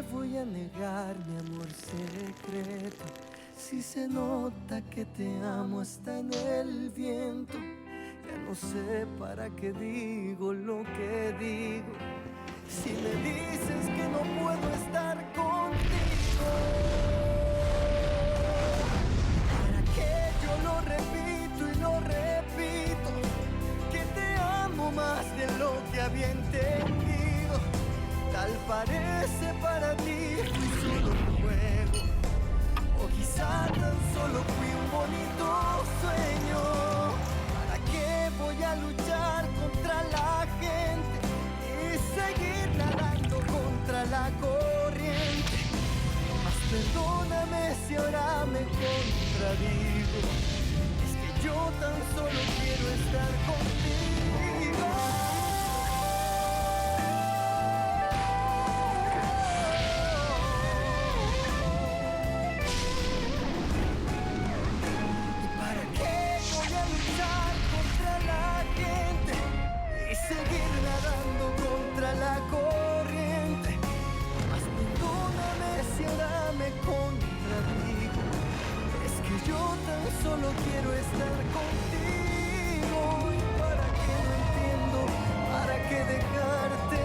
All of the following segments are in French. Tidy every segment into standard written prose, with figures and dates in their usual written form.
voy a negar mi amor secreto? Si se nota que te amo hasta en el viento. Ya no sé para qué digo lo que digo. Si me dices que no puedo estar contigo, ¿para qué yo lo repito y lo repito? Que te amo más de lo que había entendido. Tal parece para ti fui solo un juego, o quizá tan solo fui un bonito sueño. ¿Para qué voy a luchar contra la gente y seguir nadando contra la corriente? Mas perdóname si ahora me contradigo. Es que yo tan solo quiero estar contigo. Seguir nadando contra la corriente. Mas perdóname si ahora me contradigo. Es que yo tan solo quiero estar contigo. Y para qué no entiendo, para qué dejarte,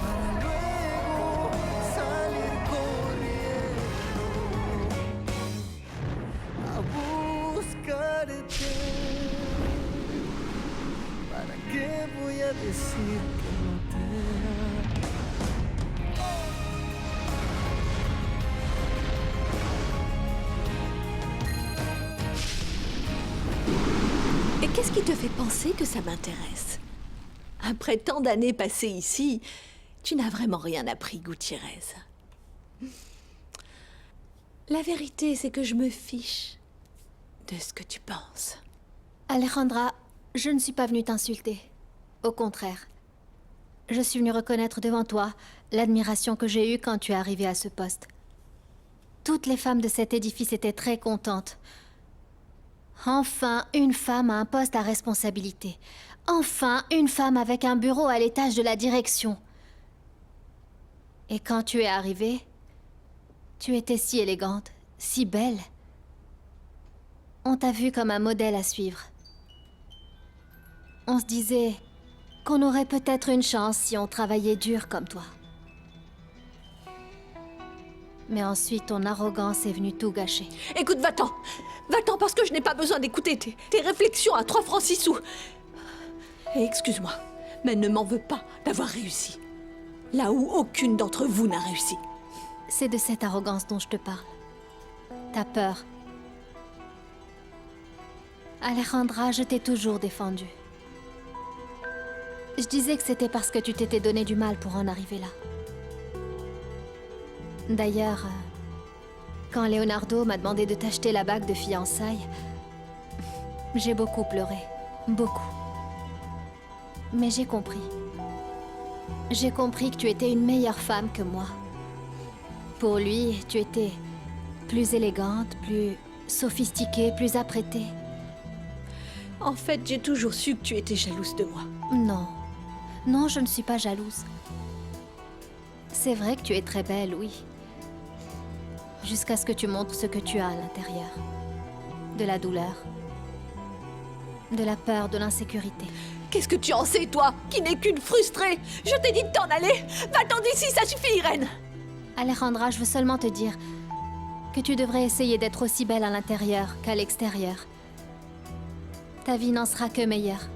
para luego salir corriendo a buscarte. ¿Para qué voy a decir que no te amo? Et qu'est-ce qui te fait penser que ça m'intéresse? Après tant d'années passées ici, tu n'as vraiment rien appris, Gutiérrez. La vérité, c'est que je me fiche de ce que tu penses. Alejandra, je ne suis pas venue t'insulter. Au contraire. Je suis venue reconnaître devant toi l'admiration que j'ai eue quand tu es arrivée à ce poste. Toutes les femmes de cet édifice étaient très contentes. Enfin, une femme à un poste à responsabilité. Enfin, une femme avec un bureau à l'étage de la direction. Et quand tu es arrivée, tu étais si élégante, si belle. On t'a vue comme un modèle à suivre. On se disait qu'on aurait peut-être une chance si on travaillait dur comme toi. Mais ensuite, ton arrogance est venue tout gâcher. Écoute, va-t'en! Va-t'en parce que je n'ai pas besoin d'écouter tes réflexions à 3 francs 6 sous. Et excuse-moi, mais ne m'en veux pas d'avoir réussi. Là où aucune d'entre vous n'a réussi. C'est de cette arrogance dont je te parle. T'as peur. Alejandra, je t'ai toujours défendue. Je disais que c'était parce que tu t'étais donné du mal pour en arriver là. D'ailleurs, quand Leonardo m'a demandé de t'acheter la bague de fiançailles, j'ai beaucoup pleuré. Beaucoup. Mais j'ai compris. J'ai compris que tu étais une meilleure femme que moi. Pour lui, tu étais plus élégante, plus sophistiquée, plus apprêtée. En fait, j'ai toujours su que tu étais jalouse de moi. Non. Non, je ne suis pas jalouse. C'est vrai que tu es très belle, oui. Jusqu'à ce que tu montres ce que tu as à l'intérieur. De la douleur. De la peur, de l'insécurité. Qu'est-ce que tu en sais, toi, qui n'es qu'une frustrée? Je t'ai dit de t'en aller. Va-t'en d'ici, ça suffit, Irène. Alejandra, je veux seulement te dire que tu devrais essayer d'être aussi belle à l'intérieur qu'à l'extérieur. Ta vie n'en sera que meilleure.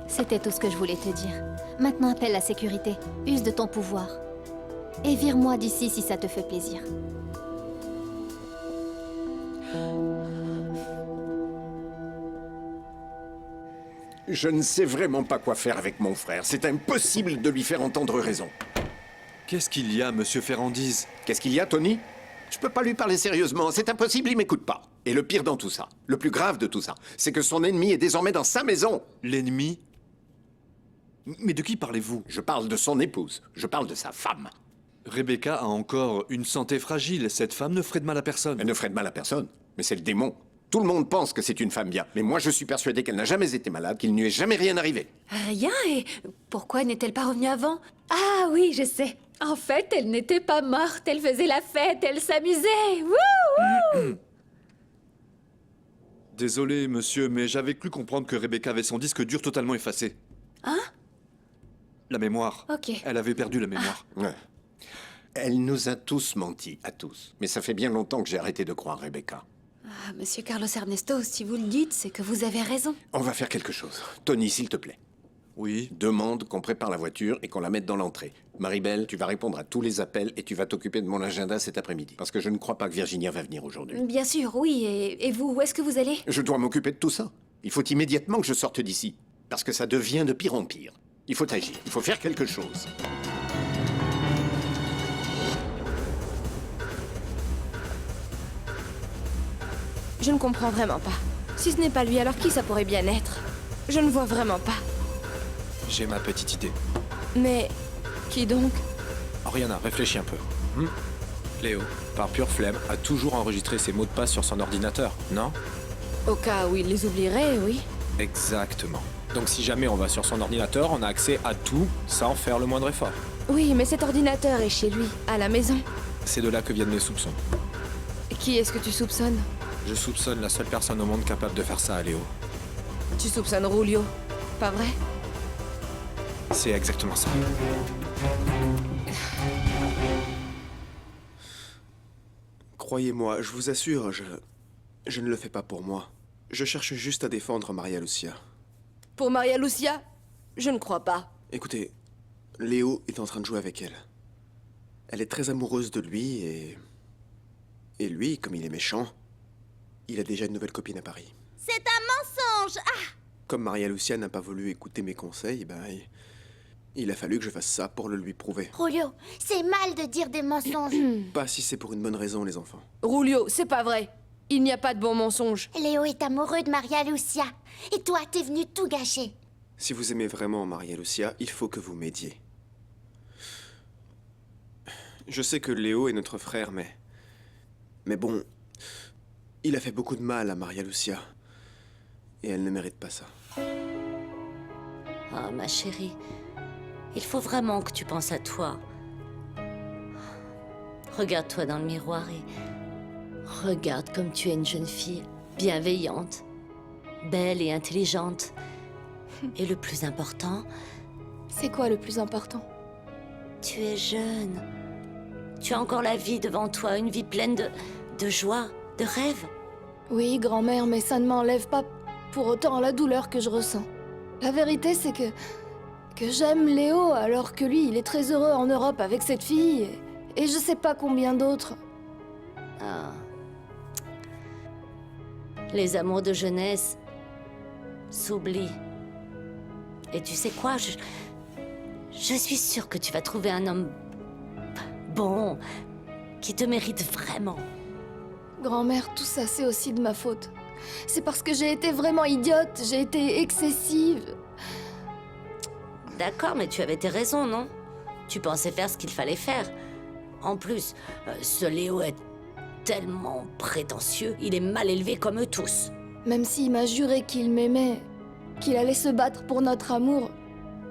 C'était tout ce que je voulais te dire. Maintenant, appelle la sécurité. Use de ton pouvoir. Et vire-moi d'ici si ça te fait plaisir. Je ne sais vraiment pas quoi faire avec mon frère. C'est impossible de lui faire entendre raison. Qu'est-ce qu'il y a, monsieur Ferrandise? Qu'est-ce qu'il y a, Tony? Je peux pas lui parler sérieusement. C'est impossible, il m'écoute pas. Et le pire dans tout ça, le plus grave de tout ça, c'est que son ennemi est désormais dans sa maison. L'ennemi? Mais de qui parlez-vous? Je parle de son épouse. Je parle de sa femme. Rebecca a encore une santé fragile. Cette femme ne ferait de mal à personne. Elle ne ferait de mal à personne. Mais c'est le démon. Tout le monde pense que c'est une femme bien, mais moi je suis persuadé qu'elle n'a jamais été malade, qu'il ne lui est jamais rien arrivé. Rien, et pourquoi n'est-elle pas revenue avant? Ah oui, je sais. En fait, elle n'était pas morte, elle faisait la fête, elle s'amusait. Wouh! Désolé, monsieur, mais j'avais cru comprendre que Rebecca avait son disque dur totalement effacé. Hein? La mémoire. Ok. Elle avait perdu la mémoire. Ouais. Elle nous a tous menti, à tous. Mais ça fait bien longtemps que j'ai arrêté de croire Rebecca. Ah, Monsieur Carlos Ernesto, si vous le dites, c'est que vous avez raison. On va faire quelque chose. Tony, s'il te plaît. Oui. Demande qu'on prépare la voiture et qu'on la mette dans l'entrée. Maribel, tu vas répondre à tous les appels et tu vas t'occuper de mon agenda cet après-midi. Parce que je ne crois pas que Virginia va venir aujourd'hui. Bien sûr, oui, et vous, où est-ce que vous allez? Je dois m'occuper de tout ça. Il faut immédiatement que je sorte d'ici. Parce que ça devient de pire en pire. Il faut agir. Il faut faire quelque chose. Je ne comprends vraiment pas. Si ce n'est pas lui, alors qui ça pourrait bien être? Je ne vois vraiment pas. J'ai ma petite idée. Mais... qui donc? Oriana, réfléchis un peu. Léo, par pure flemme, a toujours enregistré ses mots de passe sur son ordinateur, non? Au cas où il les oublierait, oui. Exactement. Donc si jamais on va sur son ordinateur, on a accès à tout sans faire le moindre effort. Oui, mais cet ordinateur est chez lui, à la maison. C'est de là que viennent mes soupçons. Qui est-ce que tu soupçonnes? Je soupçonne la seule personne au monde capable de faire ça à Léo. Tu soupçonnes Rulio, pas vrai? C'est exactement ça. Croyez-moi, je vous assure, je ne le fais pas pour moi. Je cherche juste à défendre Maria Lucia. Pour Maria Lucia? Je ne crois pas. Écoutez, Léo est en train de jouer avec elle. Elle est très amoureuse de lui et... Et lui, comme il est méchant, il a déjà une nouvelle copine à Paris. C'est un mensonge! Ah! Comme Maria Lucia n'a pas voulu écouter mes conseils, il a fallu que je fasse ça pour le lui prouver. Julio, c'est mal de dire des mensonges. Pas si c'est pour une bonne raison, les enfants. Rulio, c'est pas vrai. Il n'y a pas de bon mensonge. Léo est amoureux de Maria Lucia. Et toi, t'es venu tout gâcher. Si vous aimez vraiment Maria Lucia, il faut que vous m'aidiez. Je sais que Léo est notre frère, mais bon, il a fait beaucoup de mal à Maria Lucia. Et elle ne mérite pas ça. Oh, ma chérie, il faut vraiment que tu penses à toi. Regarde-toi dans le miroir et regarde comme tu es une jeune fille, bienveillante, belle et intelligente. Et le plus important, C'est quoi le plus important? tu es jeune. Tu as encore la vie devant toi, une vie pleine de joie, de rêves. Oui, grand-mère, mais ça ne m'enlève pas pour autant la douleur que je ressens. La vérité, c'est que j'aime Léo, alors que lui, il est très heureux en Europe avec cette fille, et je sais pas combien d'autres. Ah. Les amours de jeunesse s'oublient. Et tu sais quoi, je suis sûre que tu vas trouver un homme bon, qui te mérite vraiment. Grand-mère, tout ça, c'est aussi de ma faute. C'est parce que j'ai été vraiment idiote, j'ai été excessive. D'accord, mais tu avais tes raisons, non? Tu pensais faire ce qu'il fallait faire. En plus, ce Léo est tellement prétentieux, il est mal élevé comme eux tous. Même s'il m'a juré qu'il m'aimait, qu'il allait se battre pour notre amour,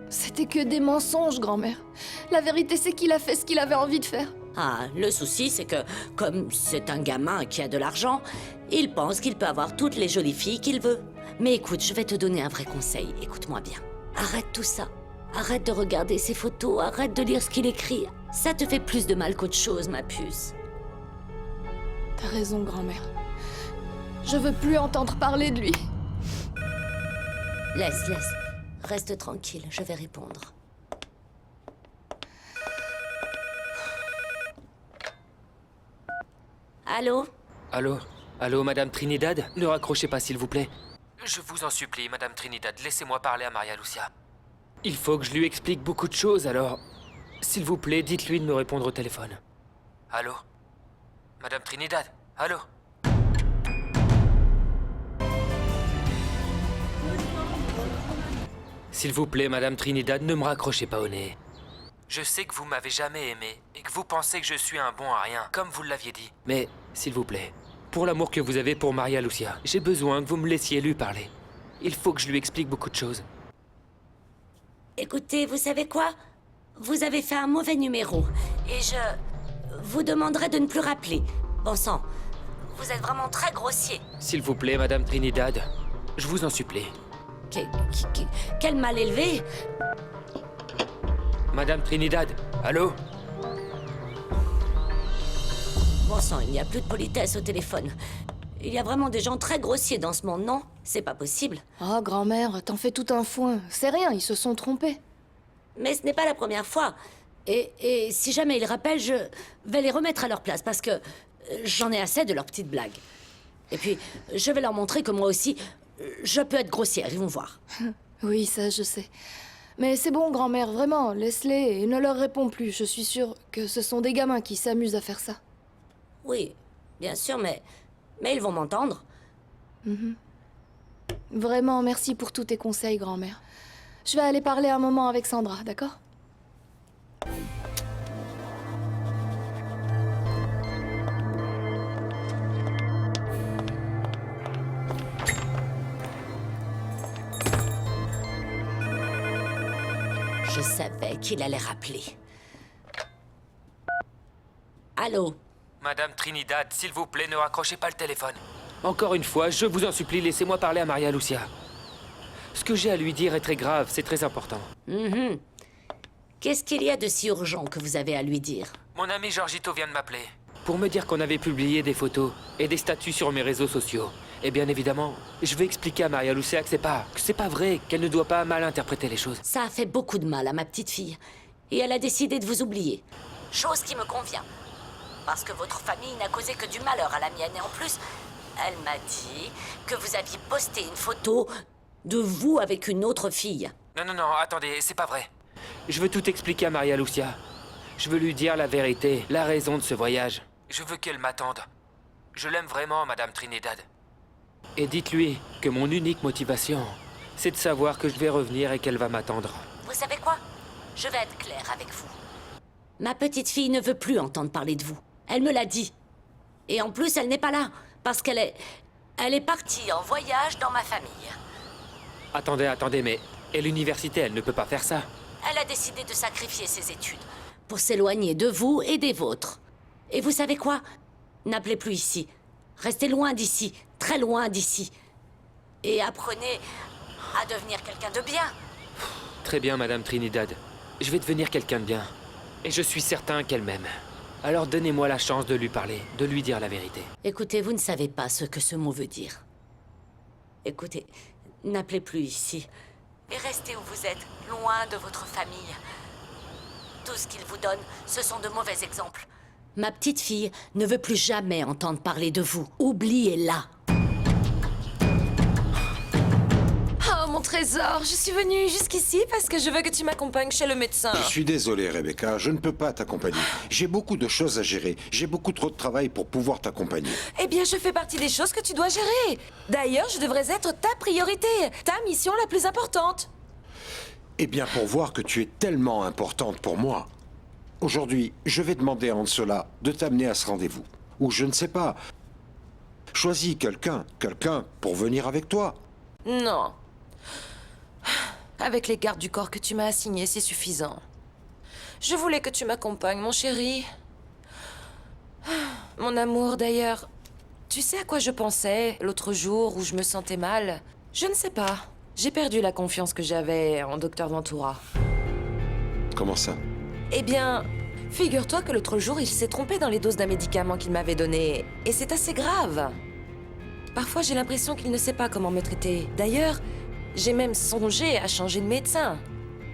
c'était que des mensonges, grand-mère. La vérité, c'est qu'il a fait ce qu'il avait envie de faire. Ah, le souci, c'est que, comme c'est un gamin qui a de l'argent, il pense qu'il peut avoir toutes les jolies filles qu'il veut. Mais écoute, je vais te donner un vrai conseil, écoute-moi bien. Arrête tout ça. Arrête de regarder ses photos, arrête de lire ce qu'il écrit. Ça te fait plus de mal qu'autre chose, ma puce. T'as raison, grand-mère. Je veux plus entendre parler de lui. Laisse. Reste tranquille, je vais répondre. Allô? Allô, Madame Trinidad? Ne raccrochez pas, s'il vous plaît. Je vous en supplie, Madame Trinidad, laissez-moi parler à Maria Lucia. Il faut que je lui explique beaucoup de choses, alors... S'il vous plaît, dites-lui de me répondre au téléphone. Allô? Madame Trinidad? Allô? S'il vous plaît, Madame Trinidad, ne me raccrochez pas au nez. Je sais que vous m'avez jamais aimé, et que vous pensez que je suis un bon à rien, comme vous l'aviez dit. Mais, s'il vous plaît, pour l'amour que vous avez pour Maria Lucia, j'ai besoin que vous me laissiez lui parler. Il faut que je lui explique beaucoup de choses. Écoutez, vous savez quoi? Vous avez fait un mauvais numéro. Et je vous demanderai de ne plus rappeler. Bon sang, vous êtes vraiment très grossier. S'il vous plaît, Madame Trinidad, je vous en supplie. Quel mal élevé. Madame Trinidad, allô? Bon sang, il n'y a plus de politesse au téléphone. Il y a vraiment des gens très grossiers dans ce monde, non? C'est pas possible. Oh, grand-mère, t'en fais tout un foin. C'est rien, ils se sont trompés. Mais ce n'est pas la première fois. Et si jamais ils rappellent, je vais les remettre à leur place parce que j'en ai assez de leurs petites blagues. Et puis, je vais leur montrer que moi aussi, je peux être grossière, ils vont voir. Oui, ça, je sais. Mais c'est bon, grand-mère, vraiment, laisse-les et ne leur réponds plus. Je suis sûre que ce sont des gamins qui s'amusent à faire ça. Oui, bien sûr, mais ils vont m'entendre. Vraiment, merci pour tous tes conseils, grand-mère. Je vais aller parler un moment avec Sandra, d'accord? Je savais qu'il allait rappeler. Allô? Madame Trinidad, s'il vous plaît, ne raccrochez pas le téléphone. Encore une fois, je vous en supplie, laissez-moi parler à Maria Lucia. Ce que j'ai à lui dire est très grave, c'est très important. Qu'est-ce qu'il y a de si urgent que vous avez à lui dire? Mon ami Giorgito vient de m'appeler pour me dire qu'on avait publié des photos et des statuts sur mes réseaux sociaux. Et bien évidemment, je vais expliquer à Maria Lucia que c'est pas vrai, qu'elle ne doit pas mal interpréter les choses. Ça a fait beaucoup de mal à ma petite fille. Et elle a décidé de vous oublier. Chose qui me convient. Parce que votre famille n'a causé que du malheur à la mienne. Et en plus, elle m'a dit que vous aviez posté une photo de vous avec une autre fille. Non, attendez, c'est pas vrai. Je veux tout expliquer à Maria Lucia. Je veux lui dire la vérité, la raison de ce voyage. Je veux qu'elle m'attende. Je l'aime vraiment, Madame Trinidad. Et dites-lui que mon unique motivation, c'est de savoir que je vais revenir et qu'elle va m'attendre. Vous savez quoi? Je vais être claire avec vous. Ma petite fille ne veut plus entendre parler de vous. Elle me l'a dit. Et en plus, elle n'est pas là, parce qu'elle est partie en voyage dans ma famille. Attendez, mais... Et l'université, elle ne peut pas faire ça. Elle a décidé de sacrifier ses études pour s'éloigner de vous et des vôtres. Et vous savez quoi? N'appelez plus ici. Restez loin d'ici, très loin d'ici. Et apprenez à devenir quelqu'un de bien. Très bien, Madame Trinidad. Je vais devenir quelqu'un de bien. Et je suis certain qu'elle m'aime. Alors donnez-moi la chance de lui parler, de lui dire la vérité. Écoutez, vous ne savez pas ce que ce mot veut dire. Écoutez, n'appelez plus ici. Et restez où vous êtes, loin de votre famille. Tout ce qu'ils vous donnent, ce sont de mauvais exemples. Ma petite fille ne veut plus jamais entendre parler de vous. Oubliez-la. Oh, mon trésor, je suis venue jusqu'ici parce que je veux que tu m'accompagnes chez le médecin. Je suis désolé, Rebecca, je ne peux pas t'accompagner. J'ai beaucoup de choses à gérer. J'ai beaucoup trop de travail pour pouvoir t'accompagner. Eh bien, je fais partie des choses que tu dois gérer. D'ailleurs, je devrais être ta priorité, ta mission la plus importante. Eh bien, pour voir que tu es tellement importante pour moi, aujourd'hui, je vais demander à Ansola de t'amener à ce rendez-vous. Ou je ne sais pas. Choisis quelqu'un pour venir avec toi. Non. Avec les gardes du corps que tu m'as assignés, c'est suffisant. Je voulais que tu m'accompagnes, mon chéri. Mon amour, d'ailleurs, tu sais à quoi je pensais l'autre jour où je me sentais mal? Je ne sais pas. J'ai perdu la confiance que j'avais en Dr Ventura. Comment ça? Eh bien, figure-toi que l'autre jour, il s'est trompé dans les doses d'un médicament qu'il m'avait donné. Et c'est assez grave. Parfois, j'ai l'impression qu'il ne sait pas comment me traiter. D'ailleurs, j'ai même songé à changer de médecin.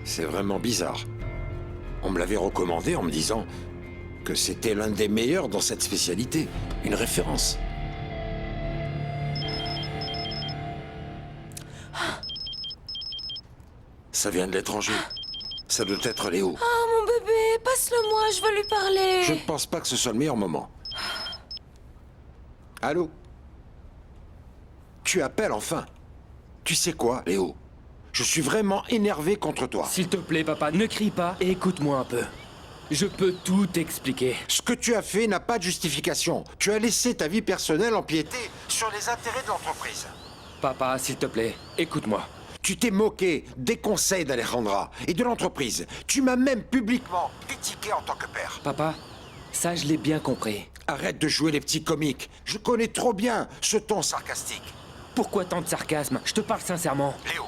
C'est vraiment bizarre. On me l'avait recommandé en me disant que c'était l'un des meilleurs dans cette spécialité. Une référence. Ça vient de l'étranger. Ça doit être Léo. Oh, mon bébé, passe-le-moi, je veux lui parler. Je ne pense pas que ce soit le meilleur moment. Allô? Tu appelles enfin. Tu sais quoi, Léo? Je suis vraiment énervé contre toi. S'il te plaît, papa, ne crie pas et écoute-moi un peu. Je peux tout expliquer. Ce que tu as fait n'a pas de justification. Tu as laissé ta vie personnelle empiéter sur les intérêts de l'entreprise. Papa, s'il te plaît, écoute-moi. Tu t'es moqué des conseils d'Alejandra et de l'entreprise. Tu m'as même publiquement critiqué en tant que père. Papa, ça je l'ai bien compris. Arrête de jouer les petits comiques. Je connais trop bien ce ton sarcastique. Pourquoi tant de sarcasme? Je te parle sincèrement. Léo,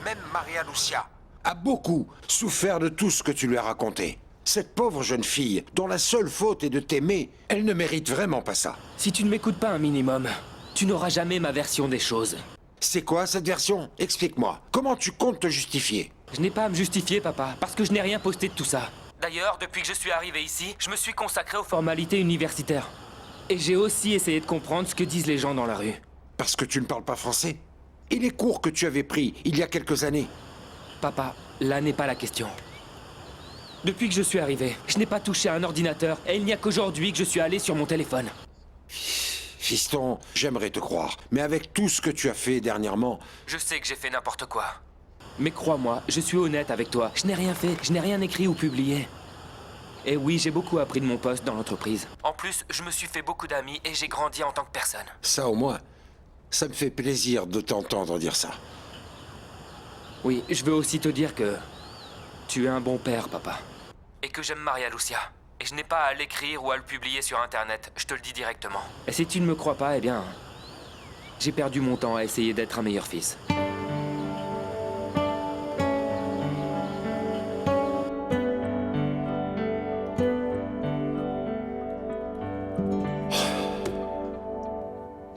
même Maria Lucia a beaucoup souffert de tout ce que tu lui as raconté. Cette pauvre jeune fille, dont la seule faute est de t'aimer, elle ne mérite vraiment pas ça. Si tu ne m'écoutes pas un minimum, tu n'auras jamais ma version des choses. C'est quoi cette version? Explique-moi. Comment tu comptes te justifier? Je n'ai pas à me justifier, papa, parce que je n'ai rien posté de tout ça. D'ailleurs, depuis que je suis arrivé ici, je me suis consacré aux formalités universitaires. Et j'ai aussi essayé de comprendre ce que disent les gens dans la rue. Parce que tu ne parles pas français? Et les cours que tu avais pris il y a quelques années? Papa, là n'est pas la question. Depuis que je suis arrivé, je n'ai pas touché à un ordinateur et il n'y a qu'aujourd'hui que je suis allé sur mon téléphone. Fiston, j'aimerais te croire, mais avec tout ce que tu as fait dernièrement... Je sais que j'ai fait n'importe quoi. Mais crois-moi, je suis honnête avec toi. Je n'ai rien fait, je n'ai rien écrit ou publié. Et oui, j'ai beaucoup appris de mon poste dans l'entreprise. En plus, je me suis fait beaucoup d'amis et j'ai grandi en tant que personne. Ça au moins, ça me fait plaisir de t'entendre dire ça. Oui, je veux aussi te dire que... tu es un bon père, papa. Et que j'aime Maria Lucia. Et je n'ai pas à l'écrire ou à le publier sur Internet, je te le dis directement. Et si tu ne me crois pas, eh bien... j'ai perdu mon temps à essayer d'être un meilleur fils.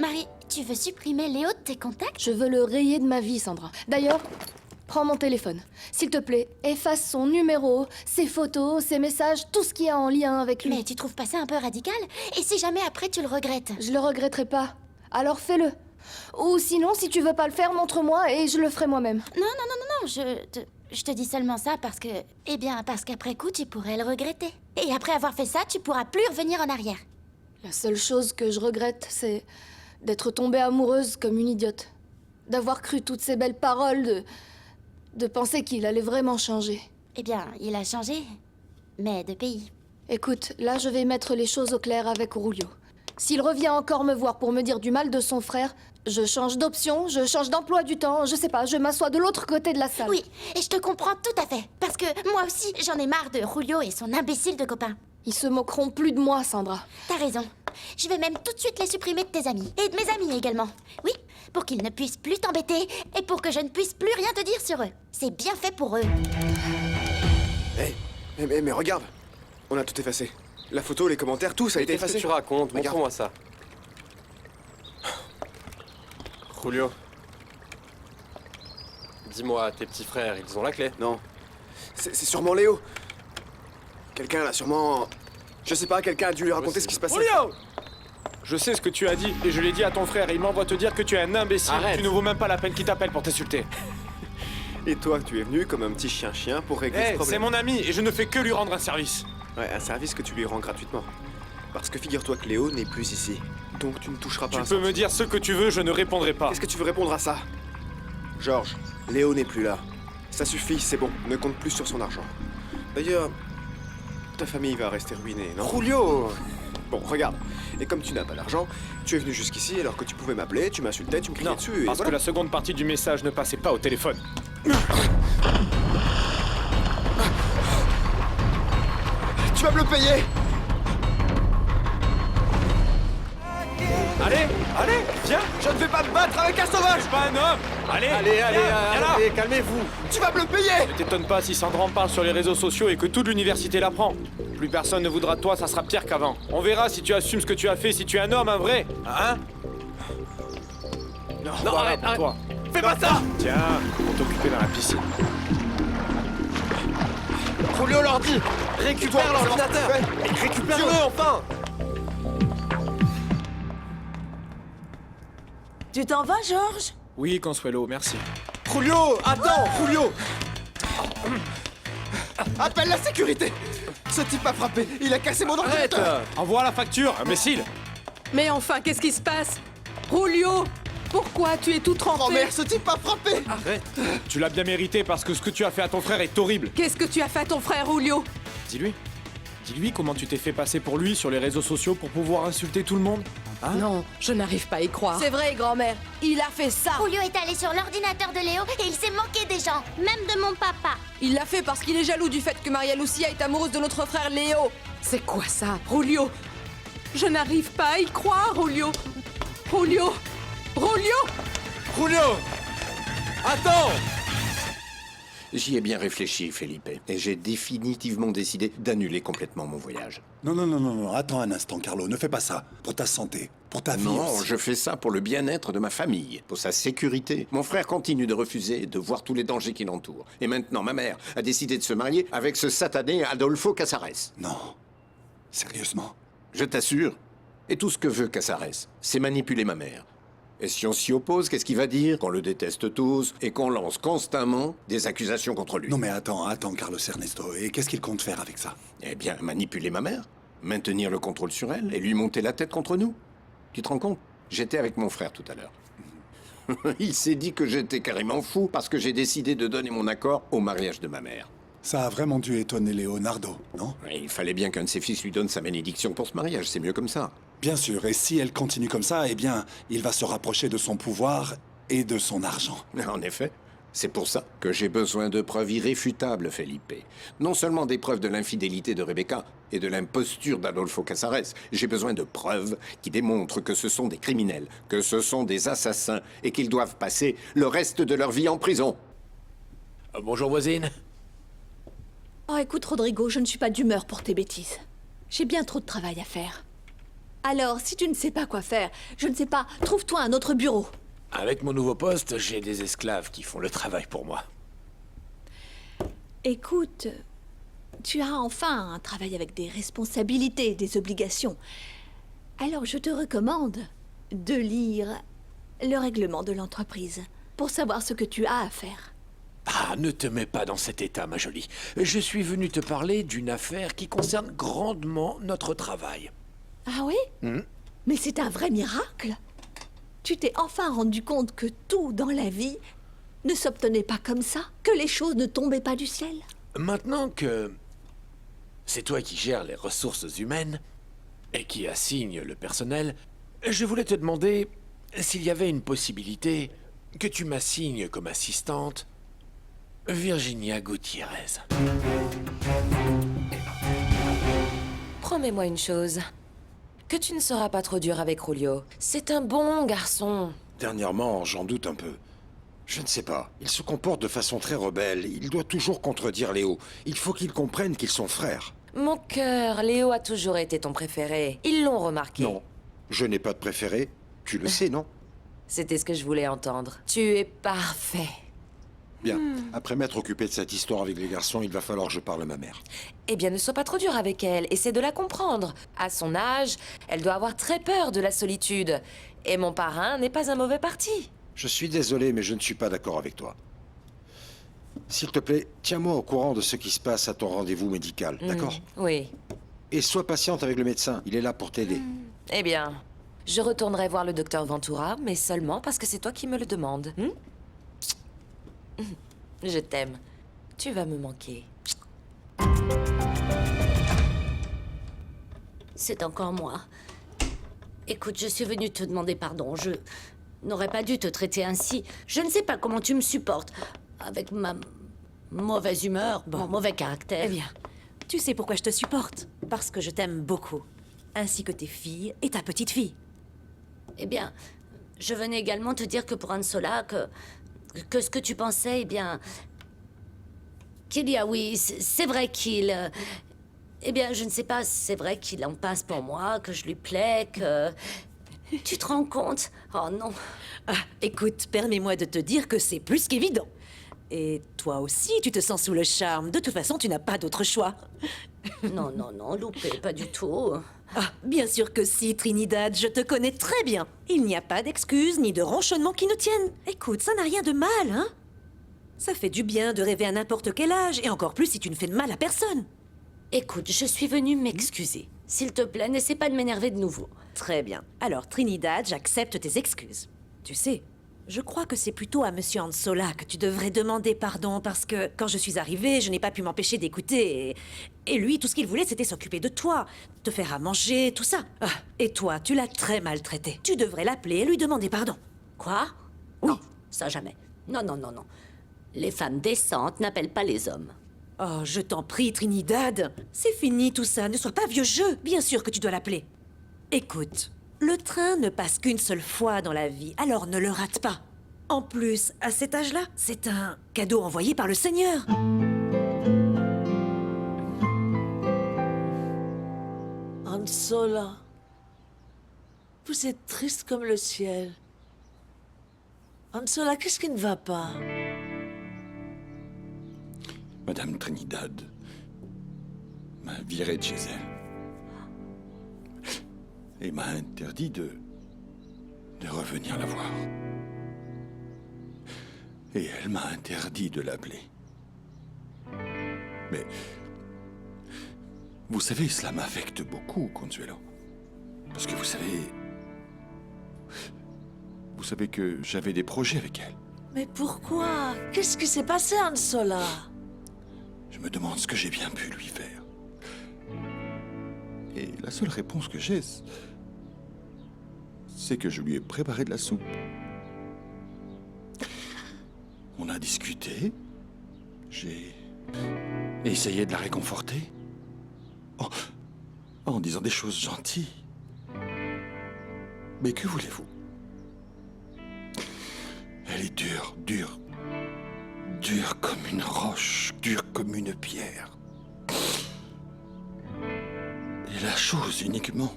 Marie, tu veux supprimer Léo de tes contacts? Je veux le rayer de ma vie, Sandra. D'ailleurs, prends mon téléphone. S'il te plaît, efface son numéro, ses photos, ses messages, tout ce qui est en lien avec lui. Mais tu trouves pas ça un peu radical? Et si jamais après tu le regrettes? Je le regretterai pas. Alors fais-le. Ou sinon, si tu veux pas le faire, montre-moi et je le ferai moi-même. Non, je te dis seulement ça parce que... Eh bien, parce qu'après coup, tu pourrais le regretter. Et après avoir fait ça, tu pourras plus revenir en arrière. La seule chose que je regrette, c'est d'être tombée amoureuse comme une idiote. D'avoir cru toutes ces belles paroles, de penser qu'il allait vraiment changer. Eh bien, il a changé, mais de pays. Écoute, là, je vais mettre les choses au clair avec Rulio. S'il revient encore me voir pour me dire du mal de son frère, je change d'option, je change d'emploi du temps, je sais pas, je m'assois de l'autre côté de la salle. Oui, et je te comprends tout à fait. Parce que moi aussi, j'en ai marre de Rulio et son imbécile de copain. Ils se moqueront plus de moi, Sandra. T'as raison. Je vais même tout de suite les supprimer de tes amis. Et de mes amis également. Oui, pour qu'ils ne puissent plus t'embêter et pour que je ne puisse plus rien te dire sur eux. C'est bien fait pour eux. Mais regarde, on a tout effacé. La photo, les commentaires, tout, ça a été effacé. Qu'est-ce que tu racontes? Regarde. Montre-moi ça. Julio. Dis-moi, tes petits frères, ils ont la clé? Non. C'est sûrement Léo. Quelqu'un l'a sûrement... Je sais pas, quelqu'un a dû lui raconter ce qui se passait. Julio! Je sais ce que tu as dit, et je l'ai dit à ton frère, et il m'envoie te dire que tu es un imbécile. Arrête. Tu ne vaux même pas la peine qu'il t'appelle pour t'insulter. Et toi, tu es venu comme un petit chien-chien pour régler ce problème. C'est mon ami, et je ne fais que lui rendre un service. Ouais, un service que tu lui rends gratuitement. Parce que figure-toi que Léo n'est plus ici. Donc tu ne toucheras pas Tu peux me dire ce que tu veux, je ne répondrai pas. Qu'est-ce que tu veux répondre à ça? Georges, Léo n'est plus là. Ça suffit, c'est bon. Ne compte plus sur son argent. D'ailleurs, ta famille va rester ruinée, non? Julio! Bon, regarde. Et comme tu n'as pas d'argent, tu es venu jusqu'ici alors que tu pouvais m'appeler, tu m'insultais, tu me criais dessus et parce voilà. que la seconde partie du message ne passait pas au téléphone. Tu vas me le payer! Allez, viens! Je ne vais pas me battre avec un sauvage! Je suis pas un homme! Allez, Allez, calmez-vous! Tu vas me le payer! Ne t'étonne pas si Sandra en parle sur les réseaux sociaux et que toute l'université l'apprend. Plus personne ne voudra de toi, ça sera pire qu'avant. On verra si tu assumes ce que tu as fait, si tu es un homme, un vrai. Hein? Non, Voilà, arrête, pour arrête. toi. Fais pas ça! Tiens, pour t'occuper dans la piscine. Julio l'ordi! Récupère l'ordinateur! Récupère-le enfin! Tu t'en vas, Georges? Oui, Consuelo, merci. Julio! Attends, Julio! Appelle la sécurité! Ce type m'a frappé! Il a cassé mon ordinateur! Envoie la facture, imbécile! Mais enfin, qu'est-ce qui se passe? Julio, pourquoi tu es tout trempé? Oh merde, ce type m'a frappé! Arrête! Tu l'as bien mérité parce que ce que tu as fait à ton frère est horrible. Qu'est-ce que tu as fait à ton frère, Julio? Dis-lui. Dis-lui comment tu t'es fait passer pour lui sur les réseaux sociaux pour pouvoir insulter tout le monde. Hein? Non, je n'arrive pas à y croire. C'est vrai, grand-mère. Il a fait ça. Julio est allé sur l'ordinateur de Léo et il s'est moqué des gens, même de mon papa. Il l'a fait parce qu'il est jaloux du fait que Maria Lucia est amoureuse de notre frère Léo. C'est quoi ça, Julio? Je n'arrive pas à y croire, Julio. Julio! Julio! Julio! Attends! J'y ai bien réfléchi, Felipe, et j'ai définitivement décidé d'annuler complètement mon voyage. Non, attends un instant, Carlo, ne fais pas ça. Pour ta santé, pour ta vie Non, aussi. je fais ça pour le bien-être de ma famille, pour sa sécurité. Mon frère continue de refuser de voir tous les dangers qui l'entourent. Et maintenant, ma mère a décidé de se marier avec ce satané Adolfo Casares. Non. Sérieusement? Je t'assure. Et tout ce que veut Casares, c'est manipuler ma mère. Et si on s'y oppose, qu'est-ce qu'il va dire? Qu'on le déteste tous et qu'on lance constamment des accusations contre lui. Non mais attends, Carlos Ernesto. Et qu'est-ce qu'il compte faire avec ça? Eh bien, manipuler ma mère, maintenir le contrôle sur elle et lui monter la tête contre nous. Tu te rends compte? J'étais avec mon frère tout à l'heure. Il s'est dit que j'étais carrément fou parce que j'ai décidé de donner mon accord au mariage de ma mère. Ça a vraiment dû étonner Leonardo, non? Il fallait bien qu'un de ses fils lui donne sa bénédiction pour ce mariage, c'est mieux comme ça. Bien sûr, et si elle continue comme ça, eh bien, il va se rapprocher de son pouvoir et de son argent. En effet, c'est pour ça que j'ai besoin de preuves irréfutables, Felipe. Non seulement des preuves de l'infidélité de Rebecca et de l'imposture d'Adolfo Casares, j'ai besoin de preuves qui démontrent que ce sont des criminels, que ce sont des assassins et qu'ils doivent passer le reste de leur vie en prison. Bonjour, voisine. Oh, écoute, Rodrigo, je ne suis pas d'humeur pour tes bêtises. J'ai bien trop de travail à faire. Alors, si tu ne sais pas quoi faire, je ne sais pas, trouve-toi un autre bureau. Avec mon nouveau poste, j'ai des esclaves qui font le travail pour moi. Écoute, tu as enfin un travail avec des responsabilités, des obligations. Alors, je te recommande de lire le règlement de l'entreprise pour savoir ce que tu as à faire. Ah, ne te mets pas dans cet état, ma jolie. Je suis venu te parler d'une affaire qui concerne grandement notre travail. Ah oui? Mais c'est un vrai miracle. Tu t'es enfin rendu compte que tout dans la vie ne s'obtenait pas comme ça, que les choses ne tombaient pas du ciel. Maintenant que c'est toi qui gères les ressources humaines et qui assigne le personnel, je voulais te demander s'il y avait une possibilité que tu m'assignes comme assistante Virginia Gutiérrez. Promets-moi une chose. Que tu ne seras pas trop dur avec Julio. C'est un bon garçon. Dernièrement, j'en doute un peu. Je ne sais pas. Il se comporte de façon très rebelle. Il doit toujours contredire Léo. Il faut qu'il comprenne qu'ils sont frères. Mon cœur, Léo a toujours été ton préféré. Ils l'ont remarqué. Non, je n'ai pas de préféré. Tu le sais, non? C'était ce que je voulais entendre. Tu es parfait. Bien. Après m'être occupé de cette histoire avec les garçons, il va falloir que je parle à ma mère. Eh bien, ne sois pas trop dur avec elle. Essaie de la comprendre. À son âge, elle doit avoir très peur de la solitude. Et mon parrain n'est pas un mauvais parti. Je suis désolé, mais je ne suis pas d'accord avec toi. S'il te plaît, tiens-moi au courant de ce qui se passe à ton rendez-vous médical, d'accord? Oui. Et sois patiente avec le médecin. Il est là pour t'aider. Eh bien, je retournerai voir le docteur Ventura, mais seulement parce que c'est toi qui me le demandes. Je t'aime. Tu vas me manquer. C'est encore moi. Écoute, je suis venue te demander pardon. Je n'aurais pas dû te traiter ainsi. Je ne sais pas comment tu me supportes. Avec ma mauvaise humeur, mon mauvais caractère. Eh bien, tu sais pourquoi je te supporte. Parce que je t'aime beaucoup. Ainsi que tes filles et ta petite fille. Eh bien, je venais également te dire que pour Ansola, que ce que tu pensais, eh bien... Qu'il y a, oui, c'est vrai qu'il... eh bien, je ne sais pas, c'est vrai qu'il en passe pour moi, que je lui plais, que... Tu te rends compte? Oh non. Ah, écoute, permets-moi de te dire que c'est plus qu'évident. Et toi aussi, tu te sens sous le charme. De toute façon, tu n'as pas d'autre choix. Non, loupé, pas du tout. Ah, bien sûr que si, Trinidad, je te connais très bien. Il n'y a pas d'excuses ni de ronchonnements qui nous tiennent. Écoute, ça n'a rien de mal, hein? Ça fait du bien de rêver à n'importe quel âge, et encore plus si tu ne fais de mal à personne. Écoute, je suis venue m'excuser. S'il te plaît, n'essaie pas de m'énerver de nouveau. Très bien. Alors, Trinidad, j'accepte tes excuses. Tu sais, Je crois que c'est plutôt à Monsieur Ansola que tu devrais demander pardon parce que quand je suis arrivée, je n'ai pas pu m'empêcher d'écouter. Et lui, tout ce qu'il voulait, c'était s'occuper de toi, te faire à manger, tout ça. Ah, et toi, tu l'as très maltraité. Tu devrais l'appeler et lui demander pardon. Quoi? Oui. Non, ça jamais. Non, non, non, non. Les femmes décentes n'appellent pas les hommes. Oh, je t'en prie, Trinidad. C'est fini tout ça, ne sois pas vieux jeu. Bien sûr que tu dois l'appeler. Écoute, le train ne passe qu'une seule fois dans la vie, alors ne le rate pas. En plus, à cet âge-là, c'est un cadeau envoyé par le Seigneur. Ansola, vous êtes triste comme le ciel. Ansola, qu'est-ce qui ne va pas? Madame Trinidad m'a viré de chez elle. Et m'a interdit de revenir la voir. Et elle m'a interdit de l'appeler. Mais vous savez, cela m'affecte beaucoup, Consuelo. Parce que vous savez que j'avais des projets avec elle. Mais pourquoi? Qu'est-ce qui s'est passé, Ansola? Je me demande ce que j'ai bien pu lui faire. Et la seule réponse que j'ai, c'est que je lui ai préparé de la soupe. On a discuté. J'ai essayé de la réconforter. En disant des choses gentilles. Mais que voulez-vous? Elle est dure, dure. Dure comme une roche, dure comme une pierre. Et la chose uniquement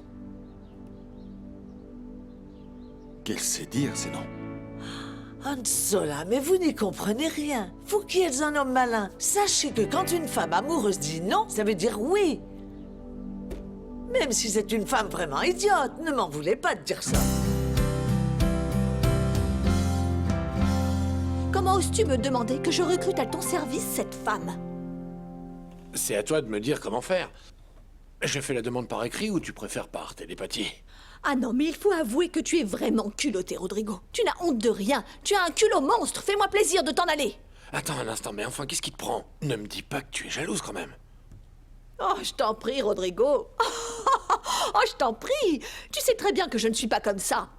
qu'elle sait dire, c'est non. Ansola, mais vous n'y comprenez rien. Vous qui êtes un homme malin, sachez que quand une femme amoureuse dit non, ça veut dire oui. Même si c'est une femme vraiment idiote, ne m'en voulez pas de dire ça. Comment oses-tu me demander que je recrute à ton service cette femme? C'est à toi de me dire comment faire. Je fais la demande par écrit ou tu préfères par télépathie? Ah non, mais il faut avouer que tu es vraiment culotté, Rodrigo. Tu n'as honte de rien. Tu as un culot monstre. Fais-moi plaisir de t'en aller. Attends un instant, mais enfin, qu'est-ce qui te prend? Ne me dis pas que tu es jalouse quand même. Oh, je t'en prie, Rodrigo. Oh, je t'en prie. Tu sais très bien que je ne suis pas comme ça.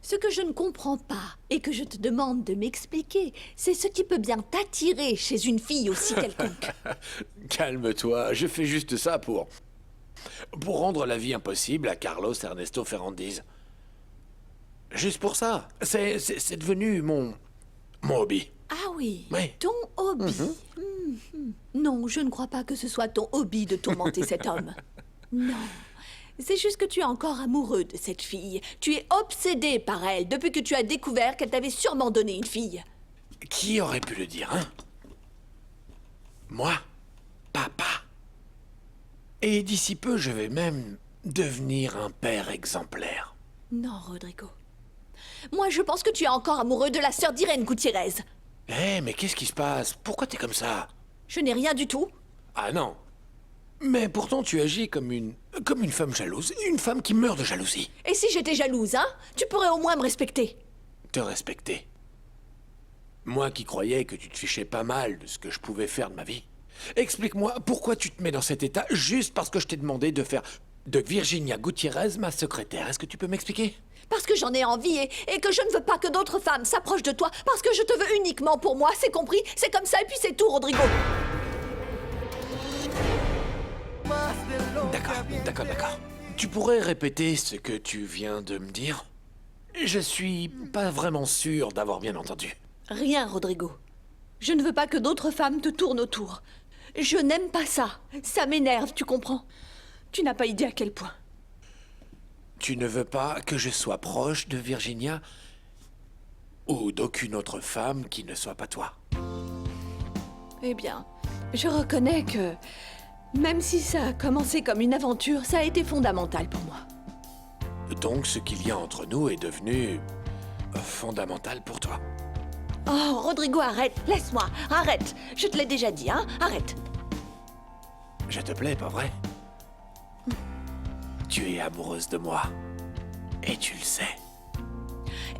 Ce que je ne comprends pas et que je te demande de m'expliquer, c'est ce qui peut bien t'attirer chez une fille aussi quelconque. Calme-toi, je fais juste ça pour rendre la vie impossible à Carlos Ernesto Ferrandiz. Juste pour ça. C'est devenu mon hobby. Ah oui, Oui. ton hobby. Non, je ne crois pas que ce soit ton hobby de tourmenter cet homme. Non. C'est juste que tu es encore amoureux de cette fille. Tu es obsédé par elle depuis que tu as découvert qu'elle t'avait sûrement donné une fille. Qui aurait pu le dire, hein? Moi? Papa? Et d'ici peu, je vais même devenir un père exemplaire. Non, Rodrigo. Moi, je pense que tu es encore amoureux de la sœur d'Irène Gutiérrez. Mais qu'est-ce qui se passe? Pourquoi t'es comme ça? Je n'ai rien du tout. Ah non. Mais pourtant, tu agis comme une femme jalouse. Une femme qui meurt de jalousie. Et si j'étais jalouse, hein? Tu pourrais au moins me respecter. Te respecter. Moi qui croyais que tu te fichais pas mal de ce que je pouvais faire de ma vie. Explique-moi pourquoi tu te mets dans cet état juste parce que je t'ai demandé de faire de Virginia Gutiérrez ma secrétaire. Est-ce que tu peux m'expliquer? Parce que j'en ai envie et que je ne veux pas que d'autres femmes s'approchent de toi. Parce que je te veux uniquement pour moi, c'est compris? C'est comme ça et puis c'est tout, Rodrigo. D'accord. Tu pourrais répéter ce que tu viens de me dire? Je suis pas vraiment sûr d'avoir bien entendu. Rien, Rodrigo. Je ne veux pas que d'autres femmes te tournent autour. Je n'aime pas ça. Ça m'énerve, tu comprends? Tu n'as pas idée à quel point. Tu ne veux pas que je sois proche de Virginia ou d'aucune autre femme qui ne soit pas toi? Eh bien, je reconnais que, même si ça a commencé comme une aventure, ça a été fondamental pour moi. Donc ce qu'il y a entre nous est devenu fondamental pour toi? Oh, Rodrigo, arrête. Laisse-moi. Arrête. Je te l'ai déjà dit, hein? Arrête. Je te plais, pas vrai? Tu es amoureuse de moi. Et tu le sais.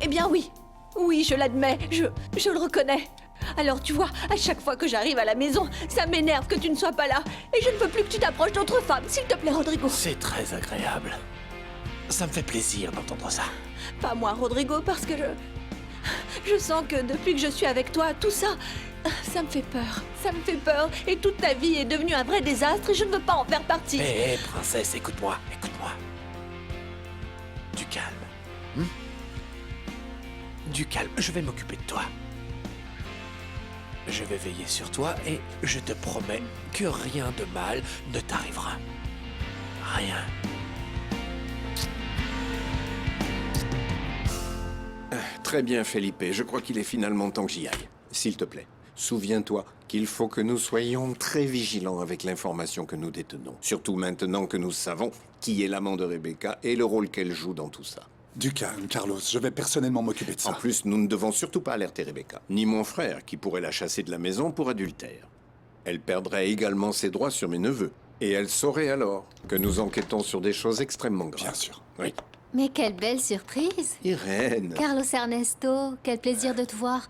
Eh bien oui. Oui, je l'admets, je le reconnais. Alors tu vois, à chaque fois que j'arrive à la maison, ça m'énerve que tu ne sois pas là. Et je ne veux plus que tu t'approches d'autres femmes, s'il te plaît, Rodrigo. C'est très agréable. Ça me fait plaisir d'entendre ça. Pas moi, Rodrigo, parce que je sens que depuis que je suis avec toi, tout ça, ça me fait peur. Ça me fait peur. Et toute ta vie est devenue un vrai désastre et je ne veux pas en faire partie. Hé, princesse, écoute-moi, écoute-moi. Du calme. Du calme, je vais m'occuper de toi. Je vais veiller sur toi et je te promets que rien de mal ne t'arrivera. Rien. Très bien, Felipe. Je crois qu'il est finalement temps que j'y aille. S'il te plaît, souviens-toi qu'il faut que nous soyons très vigilants avec l'information que nous détenons. Surtout maintenant que nous savons qui est l'amant de Rebecca et le rôle qu'elle joue dans tout ça. Du calme, Carlos. Je vais personnellement m'occuper de ça. En plus, nous ne devons surtout pas alerter Rebecca, ni mon frère, qui pourrait la chasser de la maison pour adultère. Elle perdrait également ses droits sur mes neveux. Et elle saurait alors que nous enquêtons sur des choses extrêmement graves. Bien sûr. Oui. Mais quelle belle surprise! Irène! Carlos Ernesto, quel plaisir de te voir.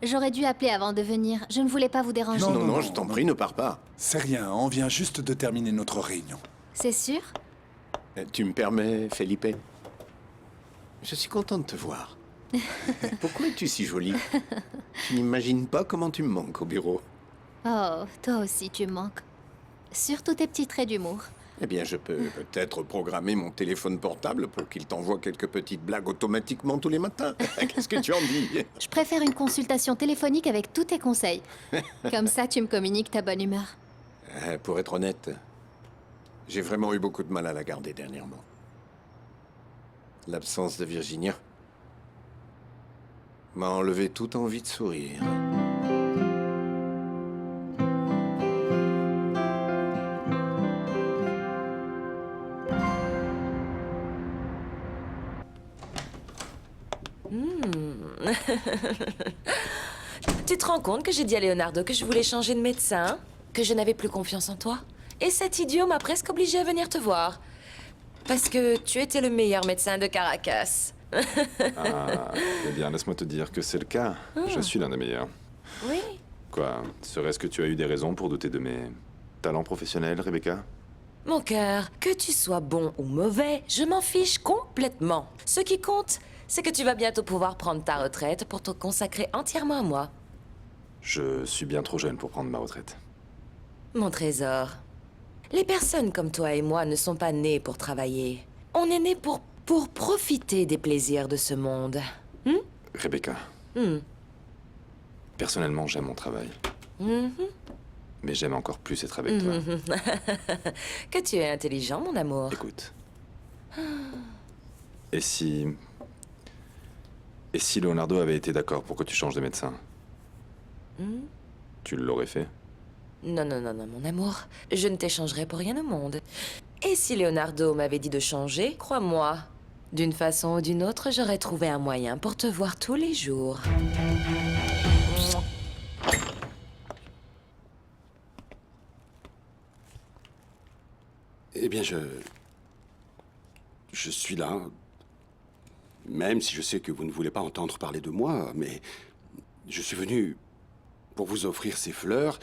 J'aurais dû appeler avant de venir. Je ne voulais pas vous déranger. Non, je t'en prie, ne pars pas. C'est rien, on vient juste de terminer notre réunion. C'est sûr? Tu me permets, Felipe? Je suis content de te voir. Pourquoi es-tu si jolie? Tu n'imagines pas comment tu me manques au bureau. Oh, toi aussi tu me manques. Surtout tes petits traits d'humour. Eh bien, je peux peut-être programmer mon téléphone portable pour qu'il t'envoie quelques petites blagues automatiquement tous les matins. Qu'est-ce que tu en dis? Je préfère une consultation téléphonique avec tous tes conseils. Comme ça, tu me communiques ta bonne humeur. Pour être honnête, j'ai vraiment eu beaucoup de mal à la garder dernièrement. L'absence de Virginia m'a enlevé toute envie de sourire. Tu te rends compte que j'ai dit à Leonardo que je voulais changer de médecin? Que je n'avais plus confiance en toi? Et cet idiot m'a presque obligée à venir te voir. Parce que tu étais le meilleur médecin de Caracas. Ah, eh bien, laisse-moi te dire que c'est le cas. Je suis l'un des meilleurs. Oui. Quoi? Serait-ce que tu as eu des raisons pour douter de mes talents professionnels, Rebecca? Mon cœur, que tu sois bon ou mauvais, je m'en fiche complètement. Ce qui compte, c'est que tu vas bientôt pouvoir prendre ta retraite pour te consacrer entièrement à moi. Je suis bien trop jeune pour prendre ma retraite. Mon trésor, les personnes comme toi et moi ne sont pas nées pour travailler. On est nés pour profiter des plaisirs de ce monde. Rebecca, personnellement, j'aime mon travail. Mais j'aime encore plus être avec toi. Que tu es intelligent, mon amour. Écoute. Et si Leonardo avait été d'accord pour que tu changes de médecin, tu l'aurais fait? Non, mon amour. Je ne t'échangerai pour rien au monde. Et si Leonardo m'avait dit de changer, crois-moi, d'une façon ou d'une autre, j'aurais trouvé un moyen pour te voir tous les jours. Eh bien, je suis là, même si je sais que vous ne voulez pas entendre parler de moi, mais je suis venu pour vous offrir ces fleurs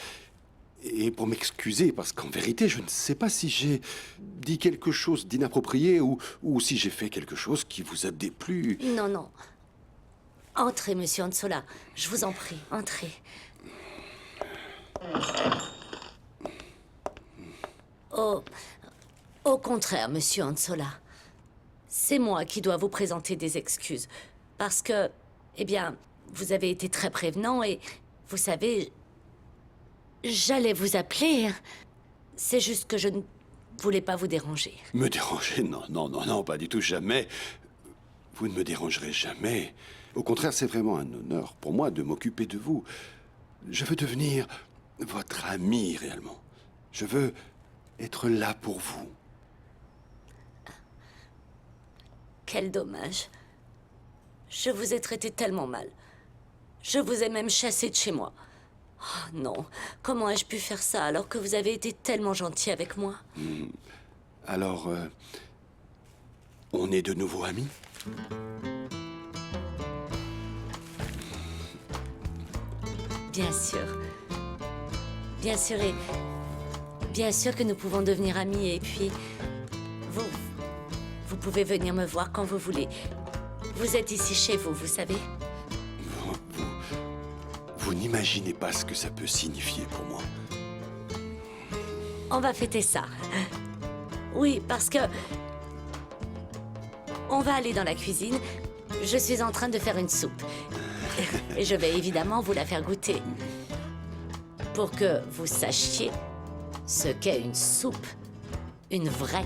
et pour m'excuser, parce qu'en vérité, je ne sais pas si j'ai dit quelque chose d'inapproprié ou si j'ai fait quelque chose qui vous a déplu. Non. Entrez, monsieur Ansola. Je vous en prie, entrez. Au contraire, monsieur Ansola. C'est moi qui dois vous présenter des excuses. Parce que, eh bien, vous avez été très prévenant et, vous savez, j'allais vous appeler. C'est juste que je ne voulais pas vous déranger. Me déranger? Non, pas du tout, jamais. Vous ne me dérangerez jamais. Au contraire, c'est vraiment un honneur pour moi de m'occuper de vous. Je veux devenir votre ami, réellement. Je veux être là pour vous. Quel dommage. Je vous ai traité tellement mal. Je vous ai même chassé de chez moi. Oh non, comment ai-je pu faire ça alors que vous avez été tellement gentil avec moi? Alors, on est de nouveau amis? Bien sûr. Bien sûr, et bien sûr que nous pouvons devenir amis, et puis vous pouvez venir me voir quand vous voulez. Vous êtes ici chez vous, vous savez. Vous n'imaginez pas ce que ça peut signifier pour moi. On va fêter ça. Oui, parce que on va aller dans la cuisine. Je suis en train de faire une soupe. Et je vais évidemment vous la faire goûter. Pour que vous sachiez ce qu'est une soupe. Une vraie.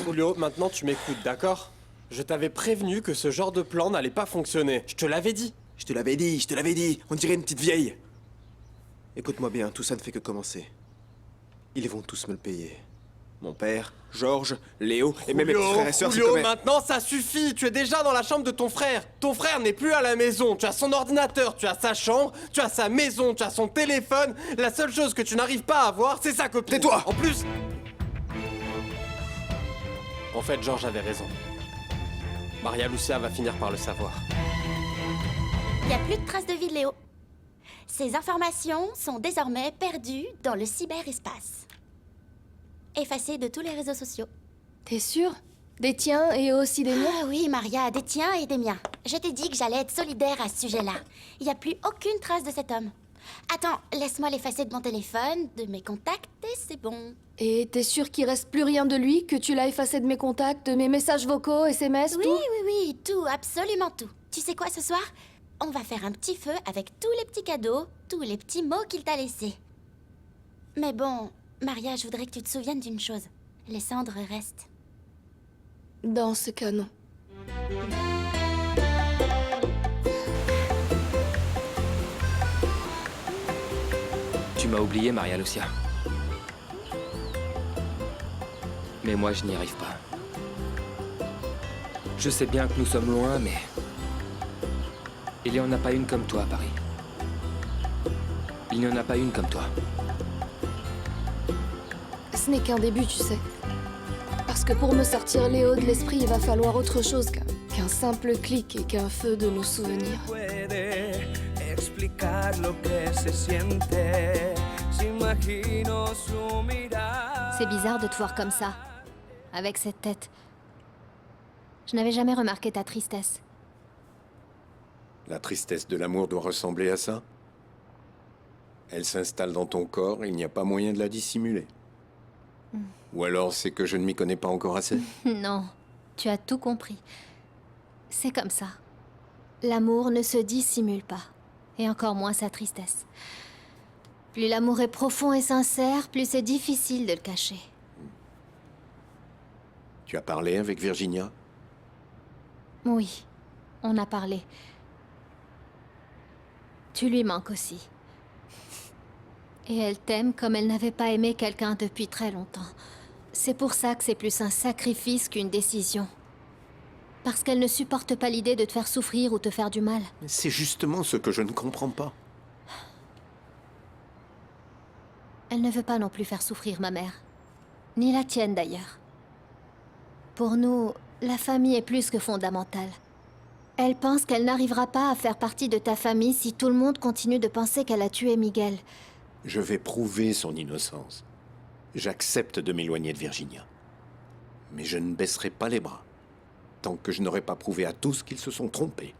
Julio, maintenant tu m'écoutes, d'accord? Je t'avais prévenu que ce genre de plan n'allait pas fonctionner. Je te l'avais dit. Je te l'avais dit, on dirait une petite vieille. Écoute-moi bien, tout ça ne fait que commencer. Ils vont tous me le payer. Mon père, Georges, Léo, et même mes petits frères et sœurs. Julio, maintenant ça suffit. Tu es déjà dans la chambre de ton frère. Ton frère n'est plus à la maison. Tu as son ordinateur, tu as sa chambre, tu as sa maison, tu as son téléphone. La seule chose que tu n'arrives pas à avoir, c'est sa copine. Tais-toi! En plus... En fait, Georges avait raison. Maria Lucia va finir par le savoir. Il n'y a plus de traces de vie de Léo. Ces informations sont désormais perdues dans le cyberespace. Effacées de tous les réseaux sociaux. T'es sûre? Des tiens et aussi des miens? Ah oui, Maria, des tiens et des miens. Je t'ai dit que j'allais être solidaire à ce sujet-là. Il n'y a plus aucune trace de cet homme. Attends, laisse-moi l'effacer de mon téléphone, de mes contacts, et c'est bon. Et t'es sûre qu'il reste plus rien de lui? Que tu l'as effacé de mes contacts, de mes messages vocaux, SMS, Oui, tout? oui, tout, absolument tout. Tu sais quoi ce soir? On va faire un petit feu avec tous les petits cadeaux, tous les petits mots qu'il t'a laissés. Mais bon, Maria, je voudrais que tu te souviennes d'une chose. Les cendres restent. Dans ce cas, non. Tu m'as oublié, Maria Lucia. Mais moi, je n'y arrive pas. Je sais bien que nous sommes loin, mais... il n'y en a pas une comme toi à Paris. Il n'y en a pas une comme toi. Ce n'est qu'un début, tu sais. Parce que pour me sortir Léo de l'esprit, il va falloir autre chose qu'un simple clic et qu'un feu de nos souvenirs. C'est bizarre de te voir comme ça, avec cette tête. Je n'avais jamais remarqué ta tristesse. La tristesse de l'amour doit ressembler à ça. Elle s'installe dans ton corps, il n'y a pas moyen de la dissimuler. Ou alors c'est que je ne m'y connais pas encore assez? Non, tu as tout compris. C'est comme ça. L'amour ne se dissimule pas, et encore moins sa tristesse. Plus l'amour est profond et sincère, plus c'est difficile de le cacher. Tu as parlé avec Virginia? Oui, on a parlé. Tu lui manques aussi. Et elle t'aime comme elle n'avait pas aimé quelqu'un depuis très longtemps. C'est pour ça que c'est plus un sacrifice qu'une décision. Parce qu'elle ne supporte pas l'idée de te faire souffrir ou te faire du mal. C'est justement ce que je ne comprends pas. Elle ne veut pas non plus faire souffrir ma mère. Ni la tienne d'ailleurs. Pour nous, la famille est plus que fondamentale. Elle pense qu'elle n'arrivera pas à faire partie de ta famille si tout le monde continue de penser qu'elle a tué Miguel. Je vais prouver son innocence. J'accepte de m'éloigner de Virginia. Mais je ne baisserai pas les bras, tant que je n'aurai pas prouvé à tous qu'ils se sont trompés.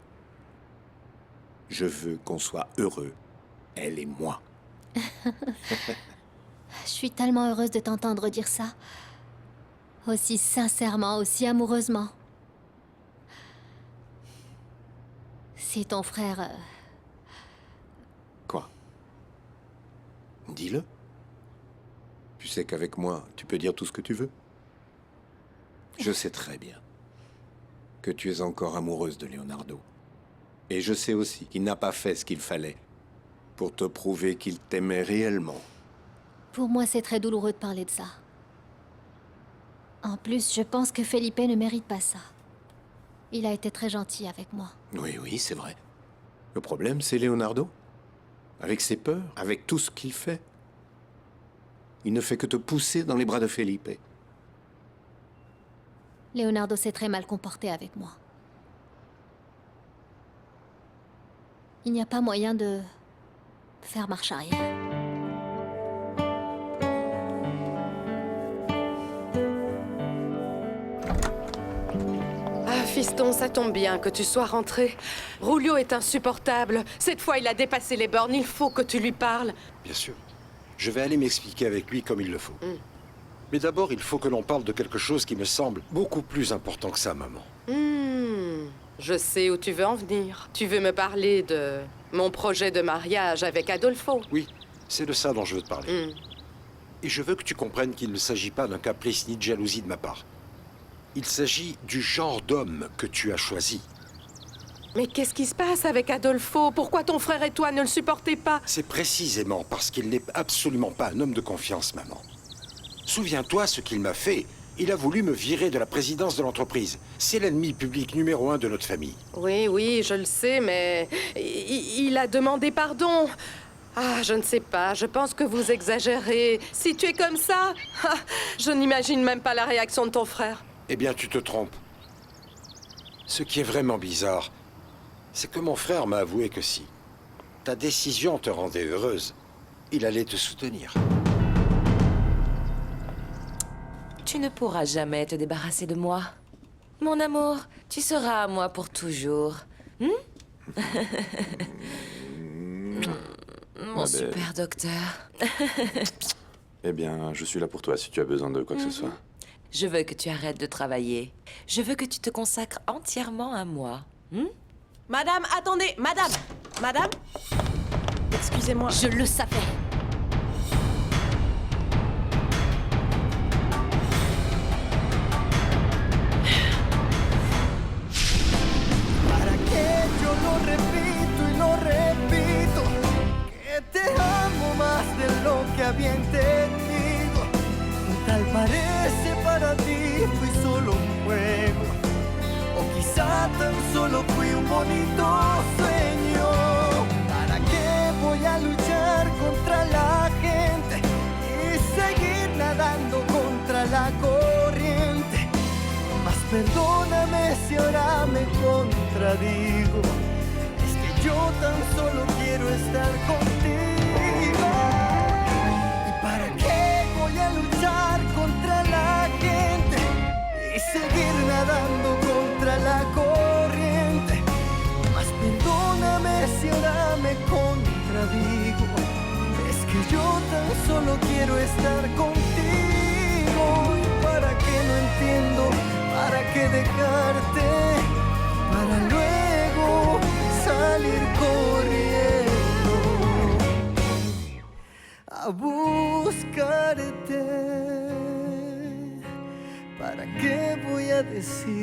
Je veux qu'on soit heureux, elle et moi. Je suis tellement heureuse de t'entendre dire ça. Aussi sincèrement, aussi amoureusement. Si ton frère... Quoi? Dis-le. Tu sais qu'avec moi, tu peux dire tout ce que tu veux. Je sais très bien que tu es encore amoureuse de Leonardo. Et je sais aussi qu'il n'a pas fait ce qu'il fallait pour te prouver qu'il t'aimait réellement. Pour moi, c'est très douloureux de parler de ça. En plus, je pense que Felipe ne mérite pas ça. Il a été très gentil avec moi. Oui, oui, c'est vrai. Le problème, c'est Leonardo. avec ses peurs, avec tout ce qu'il fait. Il ne fait que te pousser dans les bras de Felipe. Leonardo s'est très mal comporté avec moi. Il n'y a pas moyen de faire marche arrière. Ah, fiston, ça tombe bien que tu sois rentré. Rulio est insupportable. Cette fois, il a dépassé les bornes. Il faut que tu lui parles. Bien sûr. Je vais aller m'expliquer avec lui comme il le faut. Mais d'abord, il faut que l'on parle de quelque chose qui me semble beaucoup plus important que ça, maman. Je sais où tu veux en venir. Tu veux me parler de mon projet de mariage avec Adolfo. Oui, c'est de ça dont je veux te parler. Et je veux que tu comprennes qu'il ne s'agit pas d'un caprice ni de jalousie de ma part. Il s'agit du genre d'homme que tu as choisi. Mais qu'est-ce qui se passe avec Adolfo? Pourquoi ton frère et toi ne le supportez pas? C'est précisément parce qu'il n'est absolument pas un homme de confiance, maman. Souviens-toi ce qu'il m'a fait. Il a voulu me virer de la présidence de l'entreprise. C'est l'ennemi public numéro 1 de notre famille. Oui, oui, je le sais, mais il a demandé pardon. Ah, je ne sais pas, je pense que vous exagérez. Si tu es comme ça, je n'imagine même pas la réaction de ton frère. Eh bien, tu te trompes. Ce qui est vraiment bizarre, c'est que mon frère m'a avoué que si ta décision te rendait heureuse, il allait te soutenir. Tu ne pourras jamais te débarrasser de moi. Mon amour, tu seras à moi pour toujours. Mon super docteur. Eh bien, je suis là pour toi si tu as besoin de quoi que ce soit. Je veux que tu arrêtes de travailler. Je veux que tu te consacres entièrement à moi. Madame, attendez, madame! Madame? Excusez-moi. Je le savais. ¿Para qué yo lo repito y lo repito? Que te amo más de lo que había entendido. Tal parece para ti fui solo un juego. O quizá tan solo fui un bonito sueño. ¿Para qué voy a luchar contra la gente y seguir nadando contra la corriente? Mas perdóname si ahora me contradigo. Es que yo tan solo quiero estar contigo. ¿Y para qué voy a luchar contra la gente y seguir nadando contra la corriente? Mas perdóname si ahora me contradigo. Es que yo tan solo quiero estar contigo. ¿Y para qué no entiendo? ¿Para qué dejarte? Para luego salir corriendo a buscarte. ¿Para qué voy a decir